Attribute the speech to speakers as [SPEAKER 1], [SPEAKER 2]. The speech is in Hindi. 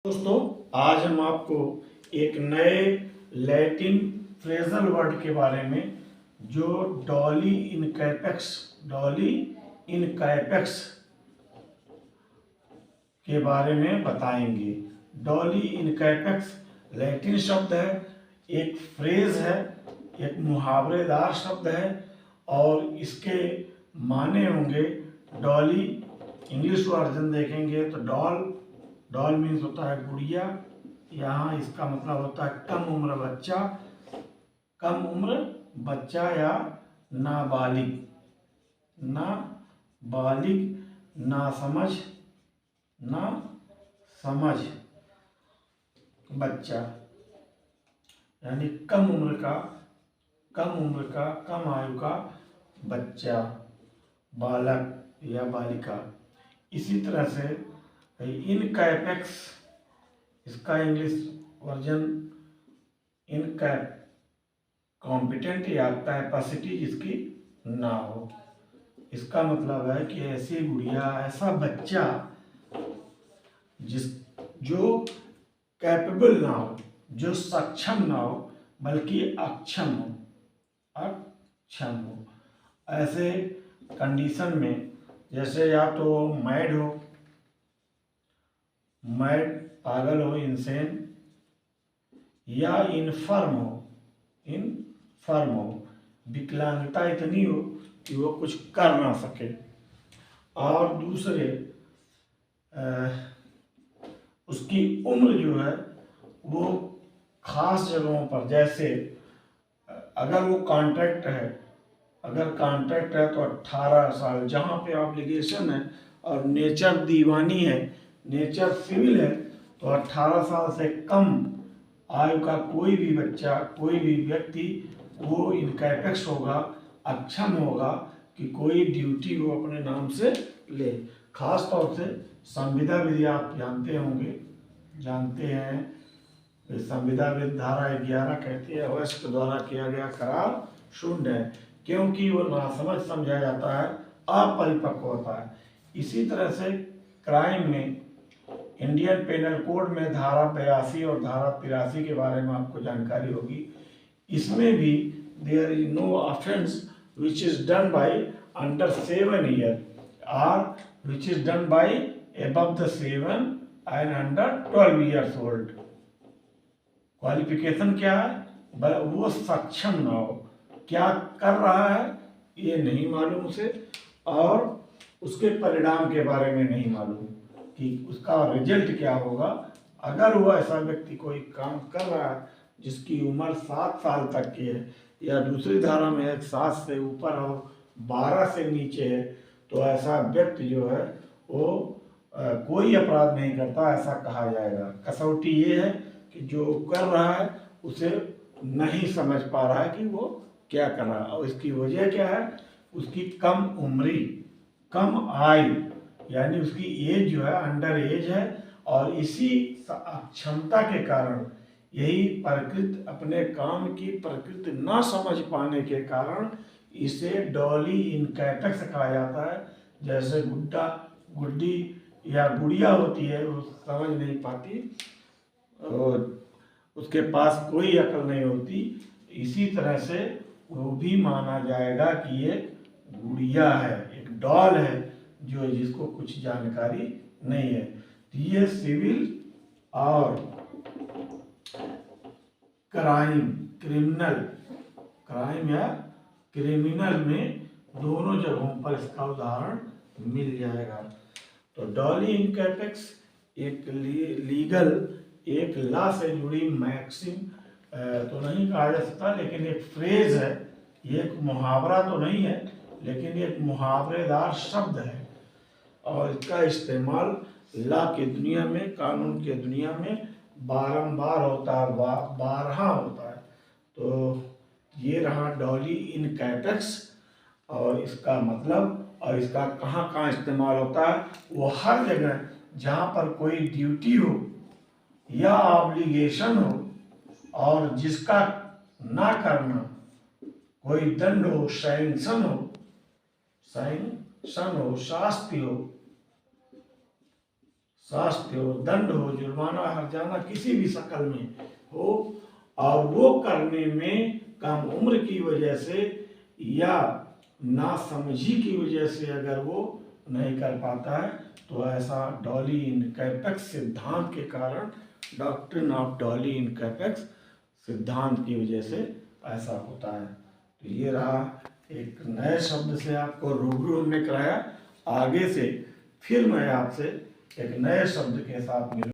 [SPEAKER 1] दोस्तों, आज हम आपको एक नए लैटिन फ्रेजल वर्ड के बारे में जो डॉली इन कैपेक्स के बारे में बताएंगे। डॉली इन कैपेक्स लैटिन शब्द है, एक फ्रेज है, एक मुहावरेदार शब्द है और इसके माने होंगे डॉली। इंग्लिश वर्जन देखेंगे तो डॉल मीन्स होता है गुड़िया। यहाँ इसका मतलब होता है कम उम्र बच्चा या नाबालिग ना समझ बच्चा, यानी कम आयु का बच्चा, बालक या बालिका। इसी तरह से इन कैपेक्स, इसका इंग्लिश वर्जन इन कैप कॉम्पिटेंट या कैपेसिटी जिसकी ना हो। इसका मतलब है कि ऐसी गुड़िया, ऐसा बच्चा जो कैपेबल ना हो, जो सक्षम ना हो बल्कि अक्षम हो। ऐसे कंडीशन में जैसे या तो मैड पागल हो, इनसेन, या इनफर्म हो, विकलांगता इतनी हो कि वो कुछ कर ना सके। और दूसरे उसकी उम्र जो है वो खास जगहों पर, जैसे अगर वो कॉन्ट्रैक्ट है तो 18 साल, जहाँ पे ऑब्लिगेशन है और नेचर दीवानी है, नेचर सिविल है, तो 18 साल से कम आयु का कोई भी बच्चा, कोई भी व्यक्ति वो इनकैपेक्स होगा, अक्षम होगा कि कोई ड्यूटी वो अपने नाम से ले। खास तौर से संविदा विधि आप जानते हैं। संविदा विधि धारा 11 कहती है वयस्क द्वारा किया गया करार शून्य है, क्योंकि वो नासमझ समझा जाता है, अपरिपक्व होता है। इसी तरह से क्राइम में इंडियन पेनल कोड में धारा 82 और धारा 83 के बारे में आपको जानकारी होगी। इसमें भी there is no offence which is done by under 7 year और which is done by above the 7 and under 12 years old। Qualification क्या है? वो सक्षम ना हो, क्या कर रहा है ये नहीं मालूम उसे, और उसके परिणाम के बारे में नहीं मालूम कि उसका रिजल्ट क्या होगा। अगर वो ऐसा व्यक्ति कोई काम कर रहा है जिसकी उम्र 7 साल तक की है, या दूसरी धारा में 7 से ऊपर और 12 से नीचे है, तो ऐसा व्यक्ति जो है वो कोई अपराध नहीं करता, ऐसा कहा जाएगा। कसौटी ये है कि जो कर रहा है उसे नहीं समझ पा रहा है कि वो क्या कर रहा है, और इसकी वजह क्या है? उसकी कम आयु, यानी उसकी एज जो है अंडर एज है, और इसी अक्षमता के कारण, यही अपने काम की प्रकृति न समझ पाने के कारण इसे डॉली इनकैपेक्स कहा जाता है। जैसे गुड्डी या गुड़िया होती है, वो समझ नहीं पाती और उसके पास कोई अकल नहीं होती, इसी तरह से वो भी माना जाएगा कि ये गुड़िया है, एक डॉल है जिसको कुछ जानकारी नहीं है। तो ये सिविल और क्रिमिनल में दोनों जगहों पर इसका उदाहरण मिल जाएगा। तो डॉली इनकैपेक्स एक लीगल, एक लॉ से जुड़ी मैक्सिम तो नहीं कहा जा सकता, लेकिन एक फ्रेज है, ये एक मुहावरा तो नहीं है, लेकिन एक मुहावरेदार शब्द है, और इसका इस्तेमाल लॉ की दुनिया में, कानून की दुनिया में बारंबार होता है, बारहा होता है। तो ये रहा डॉली इनकैपेक्स, और इसका मतलब और इसका कहाँ इस्तेमाल होता है, वो हर जगह जहाँ पर कोई ड्यूटी हो या ऑब्लिगेशन हो और जिसका ना करना कोई दंड हो, सैंक्शन हो, शास्ति हो, शास्ति हो, दंड हो, जुर्माना, हर्जाना किसी भी शक्ल में हो, और वो करने में कम उम्र की वजह से या नासमझी की वजह से अगर वो नहीं कर पाता है, तो ऐसा डॉली इन कैपेक्स सिद्धांत के कारण, doctrine of Dolly in capex सिद्धांत की वजह से ऐसा होता है। तो ये रहा एक नए शब्द से आपको रूबरू हमने कराया। आगे से फिर मैं आपसे एक नए शब्द के साथ मिलूंगा।